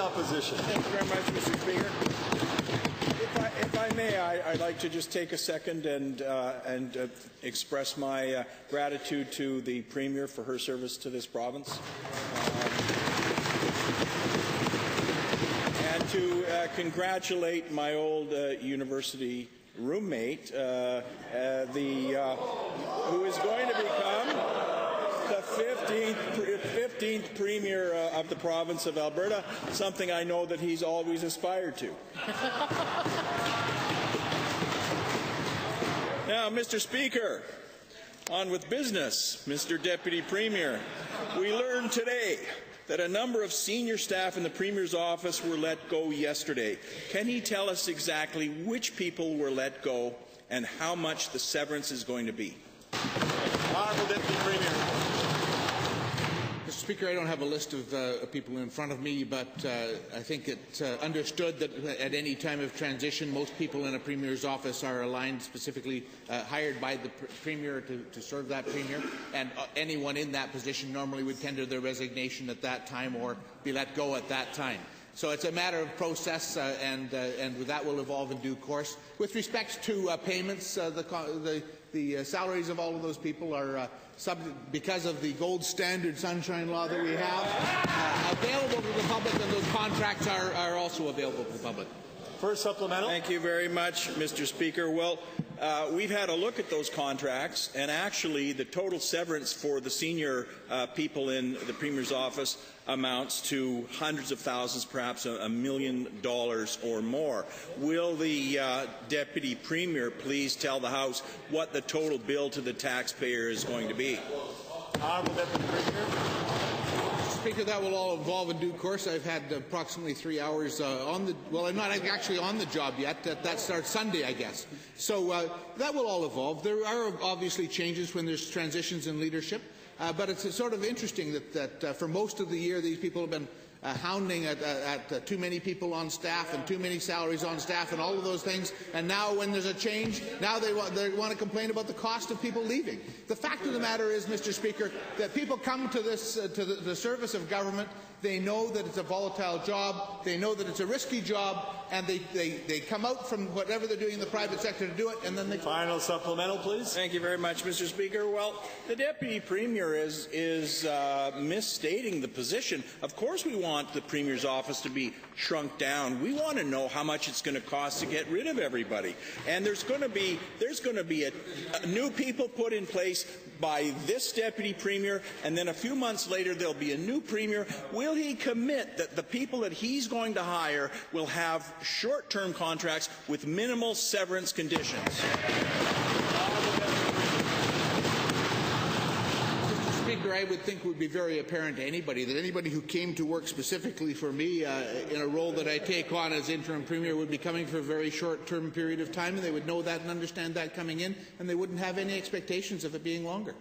opposition. Thank you very much, Mr. Speaker. If I may, I'd like to just take a second and express my gratitude to the Premier for her service to this province. And to congratulate my old university roommate, who is going to become the 15th Premier of the province of Alberta, something I know that he's always aspired to. Now, Mr. Speaker, on with business. Mr. Deputy Premier, we learned today that a number of senior staff in the Premier's office were let go yesterday. Can he tell us exactly which people were let go and how much the severance is going to be? Honourable Deputy Premier. Mr. Speaker, I don't have a list of people in front of me, but I think it's understood that at any time of transition, most people in a Premier's office are aligned, specifically hired by the Premier to serve that Premier, and anyone in that position normally would tender their resignation at that time or be let go at that time. So it's a matter of process, and that will evolve in due course. With respect to payments, the salaries of all of those people are, because of the gold standard sunshine law that we have, available to the public, and those contracts are also available to the public. First supplemental. Thank you very much, Mr. Speaker. Well, we've had a look at those contracts, and actually the total severance for the senior people in the Premier's office amounts to hundreds of thousands, perhaps $1 million or more. Will the Deputy Premier please tell the House what the total bill to the taxpayer is going to be? Honourable Deputy Premier. Speaker, that will all evolve in due course. I've had approximately 3 hours on the... Well, I'm not actually on the job yet. That starts Sunday, I guess. So that will all evolve. There are obviously changes when there's transitions in leadership, but it's sort of interesting that for most of the year these people have been hounding at too many people on staff and too many salaries on staff and all of those things, and now when there's a change, now they want to complain about the cost of people leaving. The fact of the matter is, Mr. Speaker, that people come to this to the service of government. They know that it's a volatile job, they know that it's a risky job, and they come out from whatever they're doing in the private sector to do it, and then they... Final supplemental, please. Thank you very much, Mr. Speaker. Well, the Deputy Premier is misstating the position. Of course we want the Premier's office to be shrunk down. We want to know how much it's going to cost to get rid of everybody. And there's going to be new people put in place by this Deputy Premier, and then a few months later there'll be a new Premier. Will he commit that the people that he's going to hire will have short-term contracts with minimal severance conditions? Mr. Speaker, I would think it would be very apparent to anybody that anybody who came to work specifically for me in a role that I take on as interim Premier would be coming for a very short-term period of time, and they would know that and understand that coming in, and they wouldn't have any expectations of it being longer.